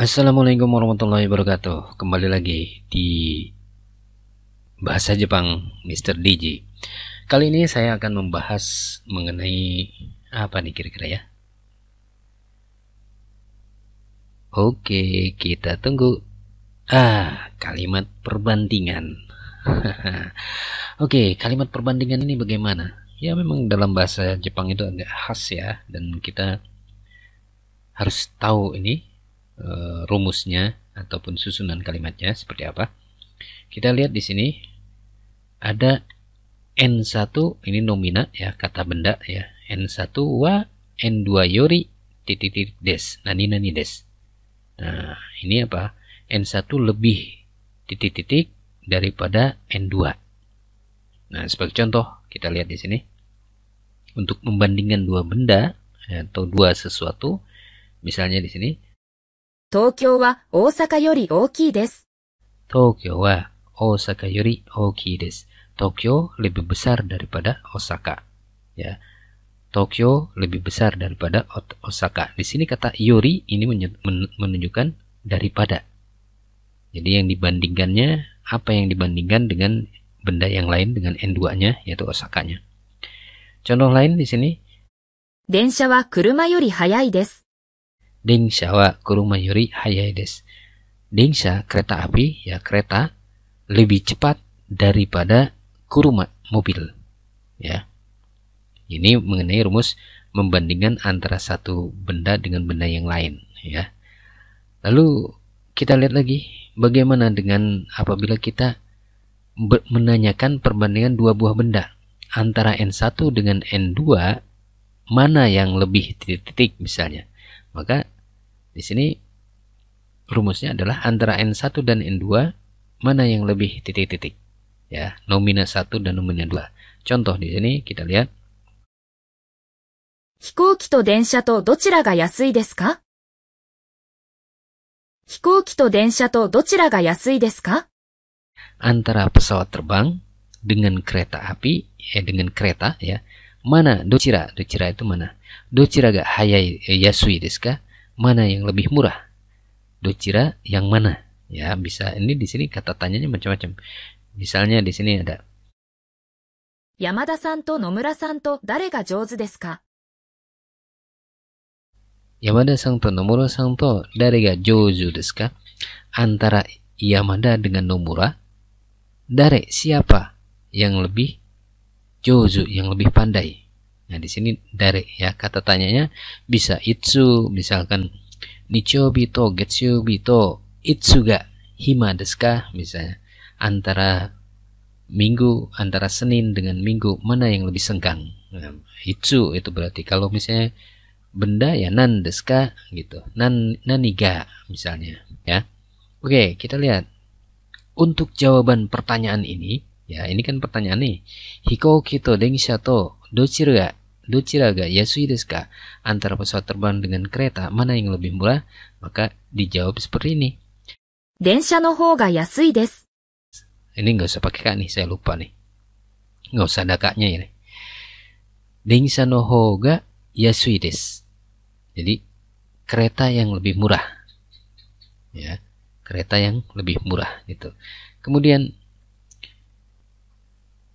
Assalamualaikum warahmatullahi wabarakatuh. Kembali lagi di Bahasa Jepang Mr. DJ. Kali ini saya akan membahas mengenai apa nih kira-kira ya? Oke, kita tunggu. Kalimat perbandingan. Oke, kalimat perbandingan ini bagaimana? Ya memang dalam bahasa Jepang itu agak khas ya, dan kita harus tahu ini rumusnya ataupun susunan kalimatnya seperti apa. Kita lihat di sini ada N1, ini nomina ya, kata benda ya. N1 wa N2 yori titik des, nani des. Nah, ini apa? N1 lebih titik-titik daripada N2. Nah, sebagai contoh kita lihat di sini. Untuk membandingkan dua benda atau dua sesuatu, misalnya di sini 東京は大阪より大きいです。 Tokyo wa Osaka yori ookii desu. Tokyo lebih besar daripada Osaka. Ya. Tokyo lebih besar daripada Osaka. Di sini kata yori ini menunjukkan daripada. Jadi yang dibandingkannya, apa yang dibandingkan dengan benda yang lain dengan N2-nya, yaitu Osaka-nya. Contoh lain di sini, 電車は車より速いです。 Densha wa kuruma yori hayai desu. Densha, kereta api, ya kereta, lebih cepat daripada kuruma, mobil. Ya. Ini mengenai rumus membandingkan antara satu benda dengan benda yang lain. Ya. Lalu kita lihat lagi, bagaimana dengan apabila kita menanyakan perbandingan dua buah benda. Antara N1 dengan N2, mana yang lebih titik-titik misalnya. Maka di sini rumusnya adalah antara N1 dan N2 mana yang lebih titik-titik. Ya, nomina 1 dan nomina 2. Contoh di sini kita lihat. 飛行機と電車とどちらが安いですか? 飛行機と電車とどちらが安いですか? Antara pesawat terbang dengan kereta api, dengan kereta ya. Mana dochira? Dochira itu mana? Dochira ga hayai yasui desu ka? Mana yang lebih murah? Dochira yang mana? Ya, bisa ini di sini kata tanyanya macam-macam. Misalnya di sini ada 山田さんと野村さんと誰が上手ですか? Yamada-san to Nomura-san to dare ga jouzu desu ka? Antara Yamada dengan Nomura, dare siapa yang lebih jouzu, yang lebih pandai. Nah, di sini dare ya, kata tanyanya bisa itsu, misalkan nichoubi to getsuyobi to itsu ga hima desu ka, misalnya antara minggu, antara Senin dengan Minggu mana yang lebih senggang. Nah, itsu itu berarti kalau misalnya benda ya nan desu ka gitu. Nani ga misalnya ya. Oke, kita lihat. Untuk jawaban pertanyaan ini, ya ini kan pertanyaan nih. Hikouki to densha to dochira ga yasui desu ka? Antara pesawat terbang dengan kereta mana yang lebih murah? Maka dijawab seperti ini. 電車の方が安いです。 Ini nggak usah pakai kak nih, saya lupa nih. Nggak usah ada kaknya ya. Densha no hou ga yasui desu. Jadi kereta yang lebih murah. Ya, kereta yang lebih murah gitu. Kemudian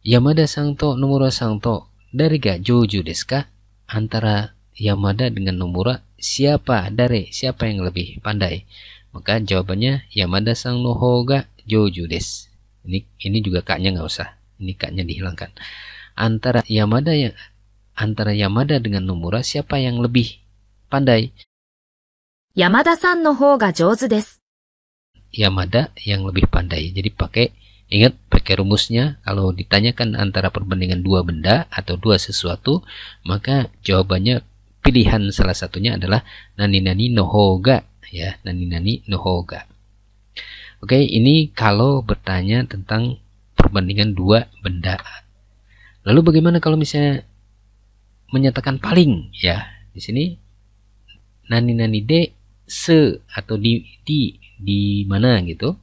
Yamada-san to Nomura-san to dare ga jouju desu ka? Antara Yamada dengan Nomura siapa yang lebih pandai? Maka jawabannya Yamada-san no hou ga jouju desu. Ini juga kaknya nggak usah. Ini kaknya dihilangkan. Antara Yamada dengan Nomura siapa yang lebih pandai? 山田さんの方が上手です。 Yamada yang lebih pandai. Jadi ingat pakai rumusnya. Kalau ditanyakan antara perbandingan dua benda atau dua sesuatu, maka jawabannya pilihan salah satunya adalah nani no hoga ya, nani no hoga. Oke, ini kalau bertanya tentang perbandingan dua benda. Lalu bagaimana kalau misalnya menyatakan paling ya? Di sini nani de se atau di mana gitu.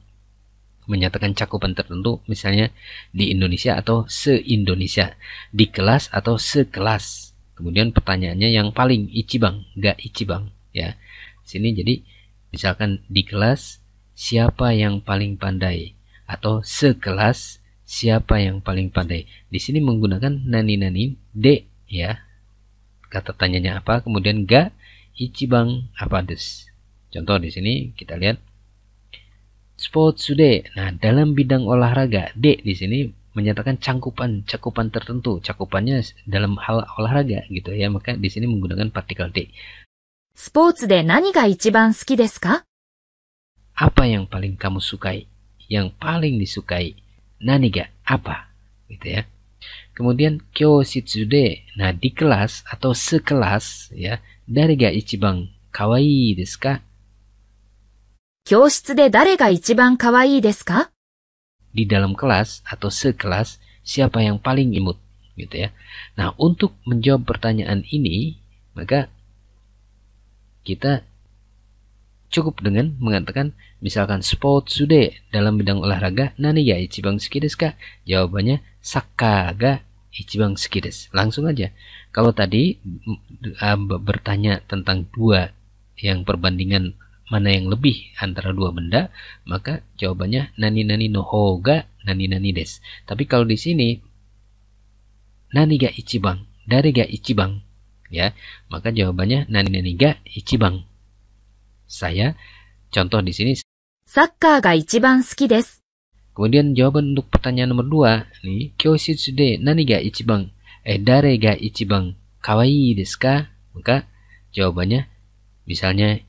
Menyatakan cakupan tertentu, misalnya di Indonesia atau se-Indonesia, di kelas atau sekelas. Kemudian pertanyaannya yang paling ichibang, ga ichibang ya. Sini jadi Misalkan di kelas siapa yang paling pandai atau sekelas siapa yang paling pandai. Di sini menggunakan nani de ya. Kata tanyanya apa? Kemudian ga ichibang apa des. Contoh di sini kita lihat sports de. Nah, dalam bidang olahraga, de di sini menyatakan cakupan tertentu, cakupannya dalam hal olahraga gitu ya. Maka di sini menggunakan partikel de. スポーツで何が一番好きですか? Apa yang paling kamu sukai? Yang paling disukai. Nani ga? Apa? Gitu ya. Kemudian kyoshitsu de. Nah, di kelas atau sekelas ya. Dari ga ichibang kawaii desu ka? 教室で誰が一番可愛いですか? Di dalam kelas atau sekelas siapa yang paling imut gitu ya. Nah, untuk menjawab pertanyaan ini, maka kita cukup dengan mengatakan misalkan sports de dalam bidang olahraga nani ga ichibang suki desu ka? Jawabannya sakka ga ichibang suki desu. Langsung aja. Kalau tadi bertanya tentang dua yang perbandingan mana yang lebih antara dua benda, maka jawabannya nani no ho ga nani desu. Tapi kalau di sini nani ga ichibang, dari ga ichibang ya, maka jawabannya nani ga ichibang. Saya contoh di sini サッカーが一番好きです。 Kemudian jawaban untuk pertanyaan nomor 2 nih, kyoshitsu de nani ga ichibang dare ga ichibang kawaii desu ka? Maka jawabannya misalnya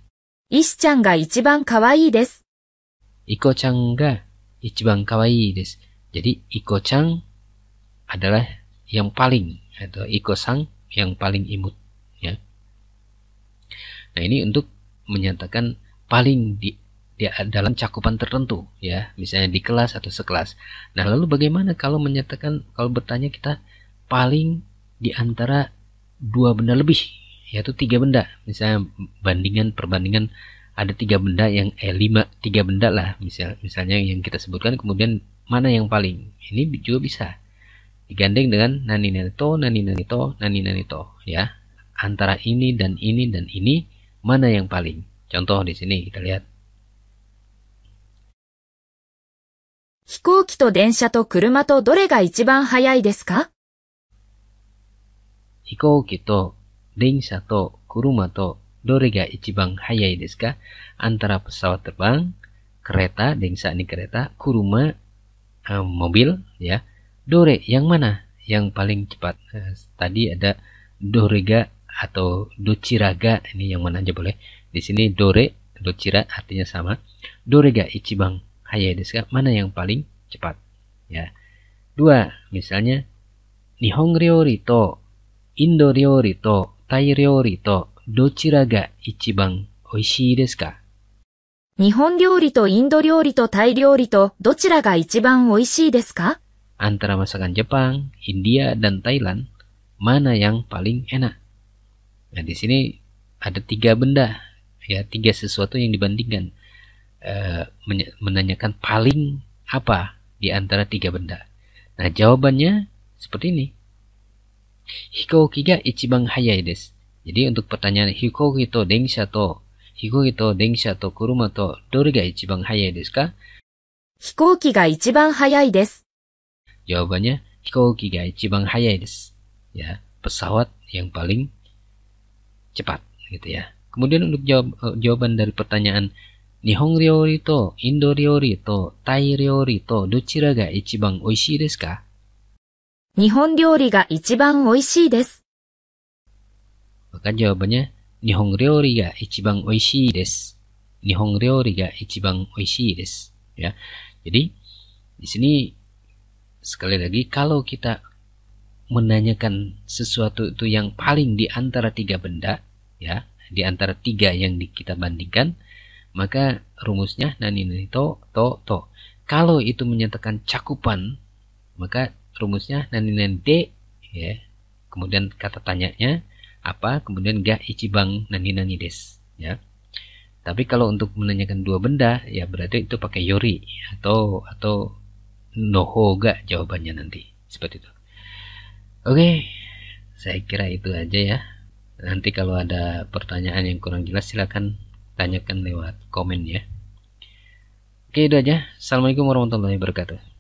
石ちゃんが一番可愛いです。 Iko-chan ga ichibang kawaii desu. Jadi Iko-chan adalah yang paling atau Iko-san yang paling imut ya. Nah, ini untuk menyatakan paling di dalam cakupan tertentu ya, misalnya di kelas atau sekelas. Nah, lalu bagaimana kalau menyatakan, kalau bertanya kita paling di antara dua benda lebih, yaitu 3 benda. Misalnya perbandingan ada 3 benda yang 3 benda lah misalnya yang kita sebutkan, kemudian mana yang paling. Ini juga bisa digandeng dengan nani to ya. Antara ini dan ini mana yang paling? Contoh di sini kita lihat. 飛行機と電車と車とどれが一番速いですか? Hikoki to densha to kuruma to dore ga ichibang hayai desu ka? Antara pesawat terbang, kereta, densha ini kereta, kuruma mobil ya. Dore yang mana yang paling cepat? Tadi ada dorega atau dochiraga, ini yang mana aja boleh. Di sini dore, dochira artinya sama. Dorega ichibang hayai desu ka? Mana yang paling cepat? Ya. 2, misalnya Nihon ryori to Indo ryori to Tai ryori to dochira ga ichibang oishii desu ka? 日本料理とインド料理とタイ料理とどちらが一番美味しいですか? Antara masakan Jepang, India, dan Thailand, mana yang paling enak? Nah, di sini ada 3 benda, ya, 3 sesuatu yang dibandingkan. Menanyakan paling apa di antara 3 benda. Nah, jawabannya seperti ini. Hikoki ga ichibang hayai desu. Jadi untuk pertanyaan hikoki to densha to kuruma to dore ga ichibang hayai desu ka? 飛行機が一番速いです。 Jawabannya hikoki ga ichibang hayai desu. Ya, pesawat yang paling cepat gitu ya. Kemudian untuk jawaban dari pertanyaan Nihon ryori to Indo ryori to Tai ryori to dochira ga ichibang oishii desu ka? 日本料理が一番美味しいです。 Maka jawabannya Nihon ryori ga ichibang oishii desu. Nihon ryori ga ichibang oishii desu. Ya. Jadi di sini sekali lagi, kalau kita menanyakan sesuatu itu yang paling di antara 3 benda, ya, di antara 3 yang kita bandingkan, maka rumusnya nani to. Kalau itu menyatakan cakupan, maka rumusnya nani de, ya. Kemudian kata tanyanya apa? Kemudian ga ichibang nani desu, ya. Tapi kalau untuk menanyakan 2 benda, ya berarti itu pakai yori atau noho ga jawabannya nanti. Seperti itu. Oke, saya kira itu aja ya. Nanti kalau ada pertanyaan yang kurang jelas silakan tanyakan lewat komen ya. Oke, itu aja. Assalamualaikum warahmatullahi wabarakatuh.